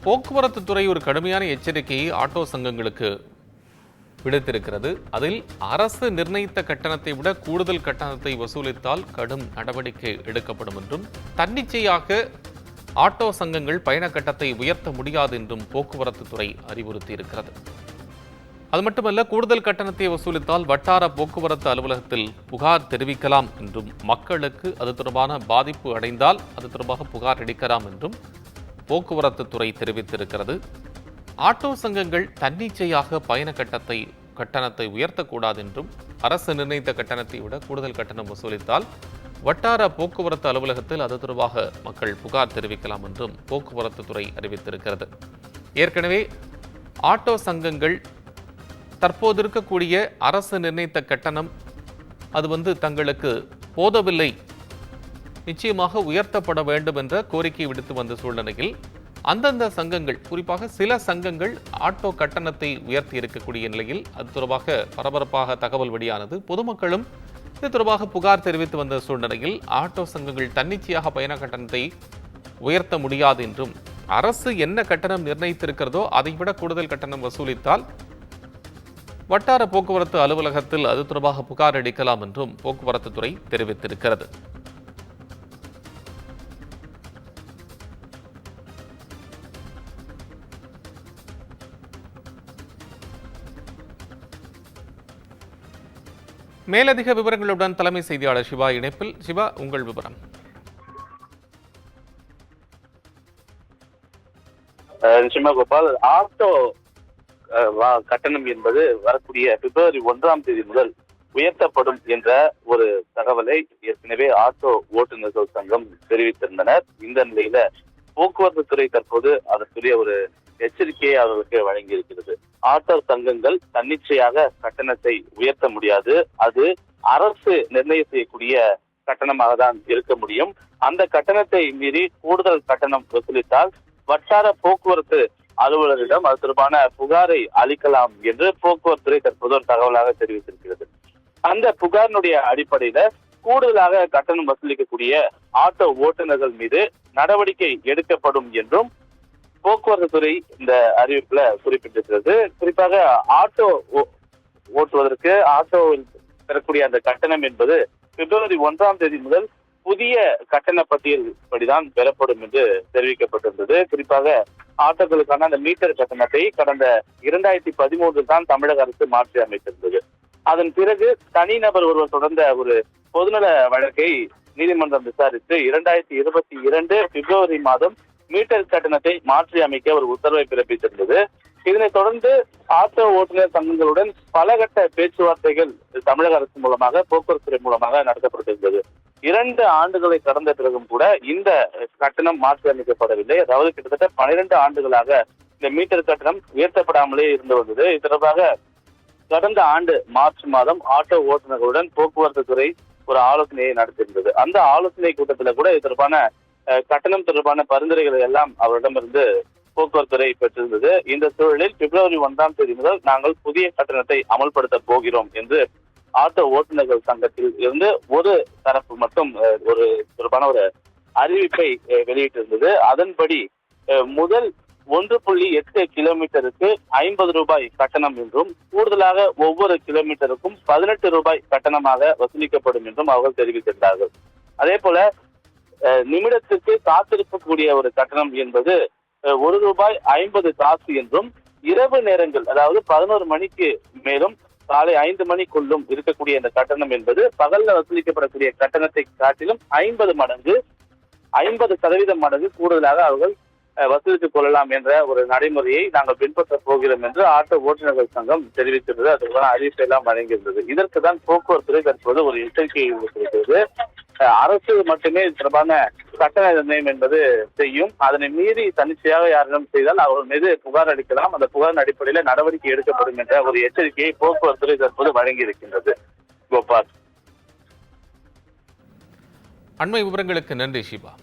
போக்குவரத்து துறை ஒரு கடுமையான எச்சரிக்கையை ஆட்டோ சங்கங்களுக்கு விடுத்திருக்கிறது. அதில் அரசு நிர்ணயித்த கட்டணத்தை விட கூடுதல் கட்டணத்தை வசூலித்தால் கடும் நடவடிக்கை எடுக்கப்படும் என்றும், தன்னிச்சையாக ஆட்டோ சங்கங்கள் பயண கட்டணத்தை உயர்த்த முடியாது என்றும் போக்குவரத்து துறை அறிவுறுத்தியிருக்கிறது. அது மட்டுமல்ல, கூடுதல் கட்டணத்தை வசூலித்தால் வட்டார போக்குவரத்து அலுவலகத்தில் புகார் தெரிவிக்கலாம் என்றும், மக்களுக்கு அது தொடர்பான பாதிப்பு அடைந்தால் அது தொடர்பாக புகார் அளிக்கலாம் என்றும் போக்குவரத்து துறை தெரிவித்திருக்கிறது. ஆட்டோ சங்கங்கள் தன்னிச்சையாக பயண கட்டணத்தை உயர்த்தக்கூடாது என்றும், அரசு நிர்ணயித்த கட்டணத்தை விட கூடுதல் கட்டணம் வசூலித்தால் வட்டார போக்குவரத்து அலுவலகத்தில் அது தொடர்பாக மக்கள் புகார் தெரிவிக்கலாம் என்றும் போக்குவரத்து துறை அறிவித்திருக்கிறது. ஏற்கனவே ஆட்டோ சங்கங்கள் தற்போது இருக்கக்கூடிய அரசு நிர்ணயித்த கட்டணம் அது தங்களுக்கு போதவில்லை, நிச்சயமாக உயர்த்தப்பட வேண்டும் என்ற கோரிக்கை விடுத்து வந்த சூழ்நிலையில் அந்தந்த சங்கங்கள், குறிப்பாக சில சங்கங்கள் ஆட்டோ கட்டணத்தை உயர்த்தி இருக்கக்கூடிய நிலையில் அது தொடர்பாக பரபரப்பாக தகவல் வெளியானது. பொதுமக்களும் இது தொடர்பாக புகார் தெரிவித்து வந்த சூழ்நிலையில் ஆட்டோ சங்கங்கள் தன்னிச்சையாக பயண கட்டணத்தை உயர்த்த முடியாது என்றும், அரசு என்ன கட்டணம் நிர்ணயித்திருக்கிறதோ அதைவிட கூடுதல் கட்டணம் வசூலித்தால் வட்டார போக்குவரத்து அலுவலகத்தில் அது தொடர்பாக புகார் அளிக்கலாம் என்றும் போக்குவரத்து துறை தெரிவித்திருக்கிறது. மேலதிக விவரங்களுடன் தலைமை செய்தியாளர் சிவா இணைப்பில். சிவா, உங்கள் விவரம். நிச்சயமா கோபால், ஆட்டோ கட்டணம் என்பது வரக்கூடிய பிப்ரவரி 1 முதல் உயர்த்தப்படும் என்ற ஒரு தகவலை ஏற்கனவே ஆட்டோ ஓட்டுநர்கள் சங்கம் தெரிவித்திருந்தனர். இந்த நிலையில போக்குவரத்து துறை தற்போது அதற்குரிய ஒரு எச்சரிக்கையை அவர்களுக்கு வழங்கி இருக்கிறது. ஆட்டோ சங்கங்கள் தன்னிச்சையாக கட்டணத்தை உயர்த்த முடியாது, அது அரசு நிர்ணயம் செய்யக்கூடிய கட்டணமாக தான் இருக்க முடியும். அந்த கட்டணத்தை மீறி கூடுதல் கட்டணம் வசூலித்தால் வட்டார போக்குவரத்து அலுவலரிடம் அது தொடர்பான புகாரை அளிக்கலாம் என்று போக்குவரத்து துறை தற்போது ஒரு தகவலாக தெரிவித்திருக்கிறது. அந்த புகாரினுடைய அடிப்படையில கூடுதலாக கட்டணம் வசூலிக்கக்கூடிய ஆட்டோ ஓட்டுநர்கள் மீது நடவடிக்கை எடுக்கப்படும் என்றும் போக்குவரத்து துறை இந்த அறிவிப்புல குறிப்பிட்டிருக்கிறது. குறிப்பாக ஆட்டோ ஓட்டுவதற்கு ஆட்டோவில் பெறக்கூடிய அந்த கட்டணம் என்பது பிப்ரவரி 1 முதல் புதிய கட்டண பட்டியல் படிதான் பெறப்படும் என்று தெரிவிக்கப்பட்டிருந்தது. குறிப்பாக ஆட்டோக்களுக்கான அந்த மீட்டர் கட்டணத்தை கடந்த 2013 தான் தமிழக அரசு மாற்றி அமைத்திருந்தது. அதன் பிறகு தனிநபர் ஒருவர் தொடர்ந்த ஒரு பொதுநல வழக்கை நீதிமன்றம் விசாரித்து 2022 பிப்ரவரி மாதம் மீட்டர் கட்டணத்தை மாற்றி அமைக்க ஒரு உத்தரவை பிறப்பித்திருந்தது. இதனைத் தொடர்ந்து ஆட்டோ ஓட்டுநர் சங்கங்களுடன் பல கட்ட பேச்சுவார்த்தைகள் தமிழக அரசு மூலமாக, போக்குவரத்து துறை மூலமாக நடத்தப்பட்டிருந்தது. 2 ஆண்டுகளை கடந்த பிறகும் கூட இந்த கட்டணம் மாற்றி அமைக்கப்படவில்லை. அதாவது கிட்டத்தட்ட 12 ஆண்டுகளாக இந்த மீட்டர் கட்டணம் உயர்த்தப்படாமலே இருந்து வந்தது. இது தொடர்பாக கடந்த ஆண்டு மார்ச் மாதம் ஆட்டோ ஓட்டுநர்களுடன் போக்குவரத்து துறை ஒரு ஆலோசனையை நடத்தியிருந்தது. அந்த ஆலோசனை கூட்டத்தில் கூட இது தொடர்பான கட்டணம் தொடர்பான பரிந்துரைகளை எல்லாம் அவரிடமிருந்து போக்குவரத்து துறை பெற்றிருந்தது. இந்த சூழலில் பிப்ரவரி 1 முதல் நாங்கள் புதிய கட்டணத்தை அமல்படுத்த போகிறோம் என்று ஆட்டோ ஓட்டுநர்கள் சங்கத்தில் இருந்து ஒரு தரப்பு மட்டும் ஒரு தொடர்பான ஒரு அறிவிப்பை வெளியிட்டிருந்தது. அதன்படி முதல் 1.8 கிலோமீட்டருக்கு 50 ரூபாய் கட்டணம் என்றும், கூடுதலாக ஒவ்வொரு கிலோமீட்டருக்கும் 18 ரூபாய் கட்டணமாக வசூலிக்கப்படும் என்றும் அவர்கள் தெரிவித்திருந்தார்கள். அதே போல நிமிடத்துக்கு காத்திருக்கக்கூடிய ஒரு கட்டணம் என்பது 1 ரூபாய் 50 காசு என்றும், இரவு நேரங்கள் அதாவது 11 மணிக்கு மேலும் காலை 5 மணிக்குள்ளும் இருக்கக்கூடிய இந்த கட்டணம் என்பது பகல்ல வசூலிக்கப்படக்கூடிய கட்டணத்தை காட்டிலும் 50 மடங்கு கூடுதலாக அவர்கள் வசூலித்துக் கொள்ளலாம் என்ற ஒரு நடைமுறையை நாங்கள் பின்பற்ற போகிறோம் என்று ஆட்டோ ஓட்டுநர்கள் சங்கம் தெரிவித்திருந்தது. அதற்கான அறிவிப்பை எல்லாம் வழங்கியிருந்தது. இதற்கு தான் போக்குவரத்து துறை தற்போது ஒரு எச்சரிக்கையை விடுத்திருக்கிறது. அரசு மட்டுமே தொடர்பான கட்டண நிர்ணயம் என்பது செய்யும். அதனை மீறி தன்னிச்சையாக யாரிடம் செய்தால் அவர்கள் மீது புகார் அளிக்கலாம். அந்த புகாரின் அடிப்படையில் நடவடிக்கை எடுக்கப்படும் என்ற ஒரு எச்சரிக்கையை போக்குவரத்து துறை தற்போது வழங்கி இருக்கின்றது. கோபால், அண்மை விவரங்களுக்கு நன்றி சிவா.